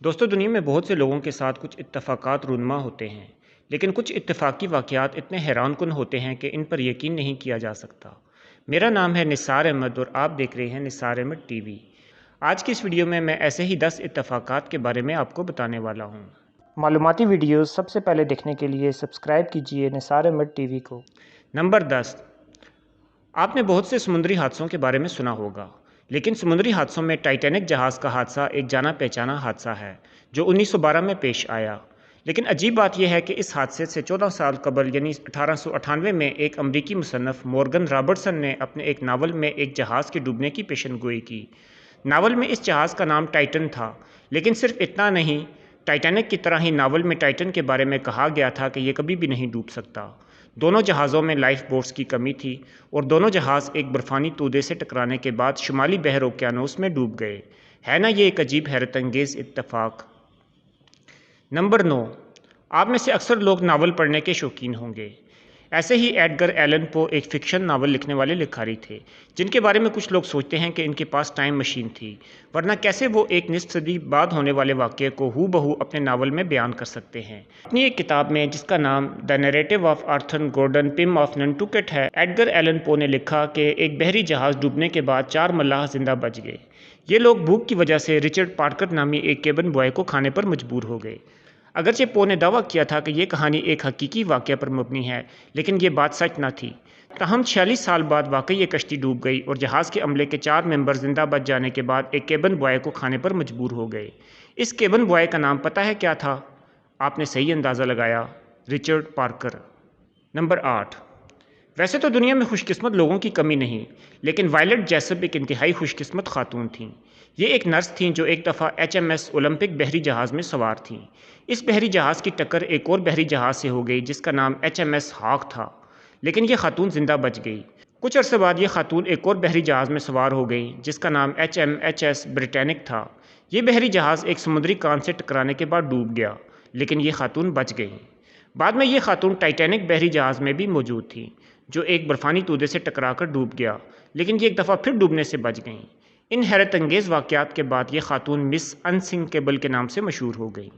دوستوں دنیا میں بہت سے لوگوں کے ساتھ کچھ اتفاقات رونما ہوتے ہیں لیکن کچھ اتفاقی واقعات اتنے حیران کن ہوتے ہیں کہ ان پر یقین نہیں کیا جا سکتا۔ میرا نام ہے نثار احمد اور آپ دیکھ رہے ہیں نثار احمد ٹی وی۔ آج کی اس ویڈیو میں ایسے ہی 10 اتفاقات کے بارے میں آپ کو بتانے والا ہوں۔ معلوماتی ویڈیوز سب سے پہلے دیکھنے کے لیے سبسکرائب کیجیے نثار احمد ٹی وی کو۔ نمبر 10، آپ نے بہت سے سمندری حادثوں کے بارے میں سنا ہوگا، لیکن سمندری حادثوں میں ٹائٹینک جہاز کا حادثہ ایک جانا پہچانا حادثہ ہے جو 1912 میں پیش آیا۔ لیکن عجیب بات یہ ہے کہ اس حادثے سے 14 سال قبل یعنی 1898 میں ایک امریکی مصنف مورگن رابرٹسن نے اپنے ایک ناول میں ایک جہاز کے ڈوبنے کی پیشن گوئی کی۔ ناول میں اس جہاز کا نام ٹائٹن تھا، لیکن صرف اتنا نہیں، ٹائٹینک کی طرح ہی ناول میں ٹائٹن کے بارے میں کہا گیا تھا کہ یہ کبھی بھی نہیں ڈوب سکتا۔ دونوں جہازوں میں لائف بوٹس کی کمی تھی اور دونوں جہاز ایک برفانی تودے سے ٹکرانے کے بعد شمالی بحر اوقیانوس میں ڈوب گئے۔ ہے نا یہ ایک عجیب حیرت انگیز اتفاق۔ نمبر 9، آپ میں سے اکثر لوگ ناول پڑھنے کے شوقین ہوں گے۔ ایسے ہی ایڈگر ایلن پو ایک فکشن ناول لکھنے والے لکھاری تھے جن کے بارے میں کچھ لوگ سوچتے ہیں کہ ان کے پاس ٹائم مشین تھی، ورنہ کیسے وہ ایک نصف صدی بعد ہونے والے واقعے کو ہو بہو اپنے ناول میں بیان کر سکتے ہیں۔ اپنی ایک کتاب میں جس کا نام the narrative of Arthur Gordon Pym of Nantucket ہے، ایڈگر ایلن پو نے لکھا کہ ایک بحری جہاز ڈوبنے کے بعد 4 ملاح زندہ بچ گئے۔ یہ لوگ بھوک کی وجہ سے رچرڈ پارکر نامی ایک کیبن بوائے کو کھانے پر مجبور ہو گئے۔ اگرچہ پو نے دعویٰ کیا تھا کہ یہ کہانی ایک حقیقی واقعہ پر مبنی ہے، لیکن یہ بات سچ نہ تھی۔ تاہم 46 سال بعد واقعی یہ کشتی ڈوب گئی اور جہاز کے عملے کے 4 ممبر زندہ بچ جانے کے بعد ایک کیبن بوائے کو کھانے پر مجبور ہو گئے۔ اس کیبن بوائے کا نام پتہ ہے کیا تھا؟ آپ نے صحیح اندازہ لگایا، رچرڈ پارکر۔ نمبر 8، ویسے تو دنیا میں خوش قسمت لوگوں کی کمی نہیں، لیکن وائلٹ جیسپ ایک انتہائی خوش قسمت خاتون تھیں۔ یہ ایک نرس تھیں جو ایک دفعہ HMS اولمپک بحری جہاز میں سوار تھیں۔ اس بحری جہاز کی ٹکر ایک اور بحری جہاز سے ہو گئی جس کا نام HMS ہاک تھا، لیکن یہ خاتون زندہ بچ گئی۔ کچھ عرصے بعد یہ خاتون ایک اور بحری جہاز میں سوار ہو گئی جس کا نام HMHS برٹینک تھا۔ یہ بحری جہاز ایک سمندری کان سے ٹکرانے کے بعد ڈوب گیا، لیکن یہ خاتون بچ گئی۔ بعد میں یہ خاتون ٹائٹینک بحری جہاز میں بھی موجود تھی جو ایک برفانی تودے سے ٹکرا کر ڈوب گیا، لیکن یہ ایک دفعہ پھر ڈوبنے سے بچ گئیں۔ ان حیرت انگیز واقعات کے بعد یہ خاتون مس انسنکیبل کے نام سے مشہور ہو گئی۔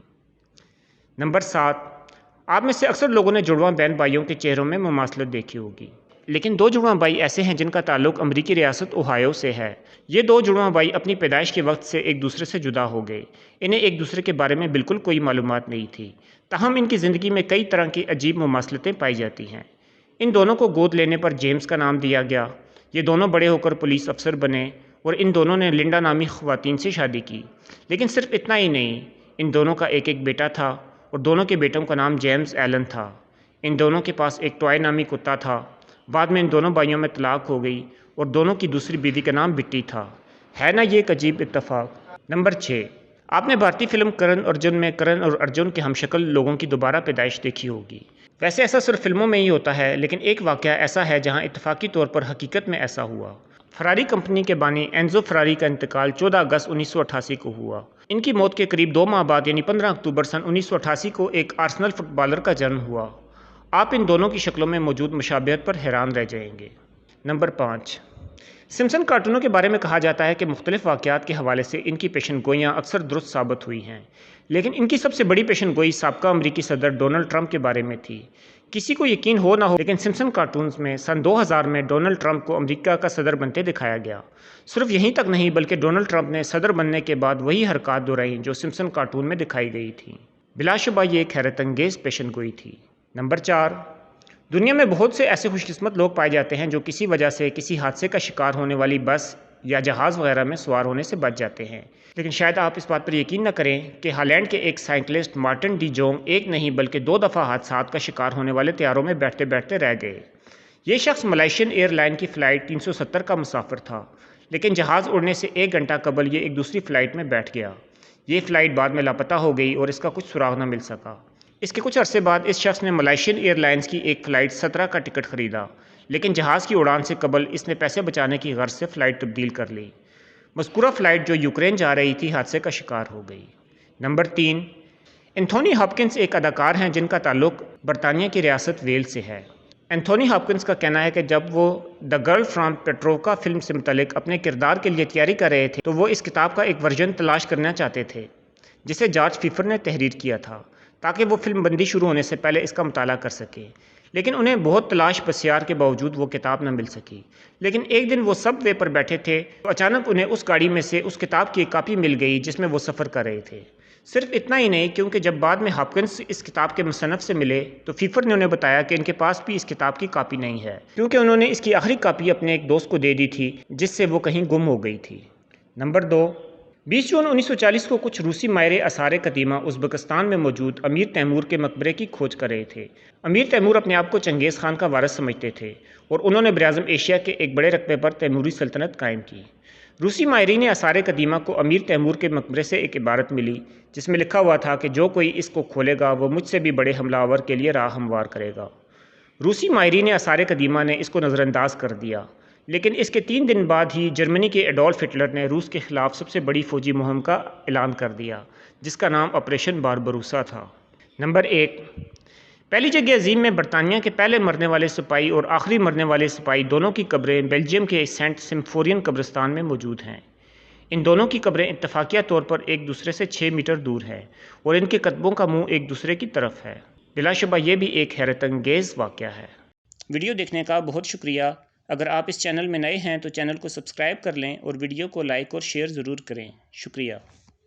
نمبر 7، آپ میں سے اکثر لوگوں نے جڑواں بہن بھائیوں کے چہروں میں مماثلت دیکھی ہوگی، لیکن 2 جڑواں بھائی ایسے ہیں جن کا تعلق امریکی ریاست اوہایو سے ہے۔ یہ 2 جڑواں بھائی اپنی پیدائش کے وقت سے ایک دوسرے سے جدا ہو گئے۔ انہیں ایک دوسرے کے بارے میں بالکل کوئی معلومات نہیں تھی، تاہم ان کی زندگی میں کئی طرح کی عجیب مماثلتیں پائی جاتی ہیں۔ ان دونوں کو گود لینے پر جیمز کا نام دیا گیا۔ یہ دونوں بڑے ہو کر پولیس افسر بنے اور ان دونوں نے لنڈا نامی خواتین سے شادی کی۔ لیکن صرف اتنا ہی نہیں، ان دونوں کا ایک بیٹا تھا اور دونوں کے بیٹوں کا نام جیمز ایلن تھا۔ ان دونوں کے پاس ایک ٹوائے نامی کتا تھا۔ بعد میں ان دونوں بھائیوں میں طلاق ہو گئی اور دونوں کی دوسری بیوی کا نام بٹی تھا۔ ہے نا یہ ایک عجیب اتفاق۔ نمبر 6، آپ نے بھارتی فلم کرن ارجن میں کرن اور ارجن کے ہمشکل لوگوں کی دوبارہ پیدائش دیکھی ہوگی۔ ویسے ایسا صرف فلموں میں ہی ہوتا ہے، لیکن ایک واقعہ ایسا ہے جہاں اتفاقی طور پر حقیقت میں ایسا ہوا۔ فراری کمپنی کے بانی اینزو فراری کا انتقال 14 اگست 1988 کو ہوا۔ ان کی موت کے قریب 2 ماہ بعد یعنی 15 اکتوبر سن 1988 کو ایک آرسنل فٹ بالر کا جنم ہوا۔ آپ ان دونوں کی شکلوں میں موجود مشابہت پر حیران رہ جائیں گے۔ نمبر 5، سمپسن کارٹونوں کے بارے میں کہا جاتا ہے کہ مختلف واقعات کے حوالے سے ان کی پیشن گوئیاں اکثر درست ثابت ہوئی ہیں، لیکن ان کی سب سے بڑی پیشن گوئی سابقہ امریکی صدر ڈونلڈ ٹرمپ کے بارے میں تھی۔ کسی کو یقین ہو نہ ہو، لیکن سمپسن کارٹونز میں سن 2000 میں ڈونلڈ ٹرمپ کو امریکہ کا صدر بنتے دکھایا گیا۔ صرف یہیں تک نہیں بلکہ ڈونلڈ ٹرمپ نے صدر بننے کے بعد وہی حرکات دہرائیں جو سمپسن کارٹون میں دکھائی گئی تھیں۔ بلا شبہ یہ ایک حیرت انگیز پیشن گوئی تھی۔ نمبر 4، دنیا میں بہت سے ایسے خوش قسمت لوگ پائے جاتے ہیں جو کسی وجہ سے کسی حادثے کا شکار ہونے والی بس یا جہاز وغیرہ میں سوار ہونے سے بچ جاتے ہیں، لیکن شاید آپ اس بات پر یقین نہ کریں کہ ہالینڈ کے ایک سائیکلسٹ مارٹن ڈی جونگ ایک نہیں بلکہ 2 دفعہ حادثات کا شکار ہونے والے طیاروں میں بیٹھتے بیٹھتے رہ گئے۔ یہ شخص ملائیشین ایئر لائن کی فلائٹ 370 کا مسافر تھا، لیکن جہاز اڑنے سے 1 گھنٹہ قبل یہ ایک دوسری فلائٹ میں بیٹھ گیا۔ یہ فلائٹ بعد میں لاپتہ ہو گئی اور اس کا کچھ سراغ نہ مل سکا۔ اس کے کچھ عرصے بعد اس شخص نے ملائیشین ایئر لائنز کی ایک فلائٹ 17 کا ٹکٹ خریدا، لیکن جہاز کی اڑان سے قبل اس نے پیسے بچانے کی غرض سے فلائٹ تبدیل کر لی۔ مذکورہ فلائٹ جو یوکرین جا رہی تھی حادثے کا شکار ہو گئی۔ نمبر 3، اینتھونی ہاپکنس ایک اداکار ہیں جن کا تعلق برطانیہ کی ریاست ویلز سے ہے۔ اینتھونی ہاپکنس کا کہنا ہے کہ جب وہ دی گرل فرام پیٹروکا فلم سے متعلق اپنے کردار کے لیے تیاری کر رہے تھے تو وہ اس کتاب کا ایک ورژن تلاش کرنا چاہتے تھے۔ جسے جارج فیفر نے تحریر کیا تھا تاکہ وہ فلم بندی شروع ہونے سے پہلے اس کا مطالعہ کر سکے، لیکن انہیں بہت تلاش پسیار کے باوجود وہ کتاب نہ مل سکی۔ لیکن ایک دن وہ سب وے پر بیٹھے تھے تو اچانک انہیں اس گاڑی میں سے اس کتاب کی ایک کاپی مل گئی جس میں وہ سفر کر رہے تھے۔ صرف اتنا ہی نہیں، کیونکہ جب بعد میں ہاپکنس اس کتاب کے مصنف سے ملے تو فیفر نے انہیں بتایا کہ ان کے پاس بھی اس کتاب کی کاپی نہیں ہے، کیونکہ انہوں نے اس کی آخری کاپی اپنے ایک دوست کو دے دی تھی جس سے وہ کہیں گم ہو گئی تھی۔ نمبر 2، 20 جون 1940 کو کچھ روسی ماہر آثار قدیمہ ازبکستان میں موجود امیر تیمور کے مقبرے کی کھوج کر رہے تھے۔ امیر تیمور اپنے آپ کو چنگیز خان کا وارث سمجھتے تھے اور انہوں نے براعظم ایشیا کے ایک بڑے رقبے پر تیموری سلطنت قائم کی۔ روسی ماہرین آثار قدیمہ کو امیر تیمور کے مقبرے سے ایک عبارت ملی جس میں لکھا ہوا تھا کہ جو کوئی اس کو کھولے گا وہ مجھ سے بھی بڑے حملہ آور کے لیے راہ ہموار کرے گا۔ روسی ماہرین آثار قدیمہ نے اس کو نظر انداز کر دیا، لیکن اس کے 3 دن بعد ہی جرمنی کے ایڈولف ہٹلر نے روس کے خلاف سب سے بڑی فوجی مہم کا اعلان کر دیا جس کا نام آپریشن باربروسا تھا۔ نمبر 1، پہلی جنگ عظیم میں برطانیہ کے پہلے مرنے والے سپاہی اور آخری مرنے والے سپاہی دونوں کی قبریں بیلجیم کے سینٹ سمفورین قبرستان میں موجود ہیں۔ ان دونوں کی قبریں اتفاقیہ طور پر ایک دوسرے سے 6 میٹر دور ہیں اور ان کے کتبوں کا منہ ایک دوسرے کی طرف ہے۔ بلا شبہ یہ بھی ایک حیرت انگیز واقعہ ہے۔ ویڈیو دیکھنے کا بہت شکریہ۔ اگر آپ اس چینل میں نئے ہیں تو چینل کو سبسکرائب کر لیں اور ویڈیو کو لائک اور شیئر ضرور کریں۔ شکریہ۔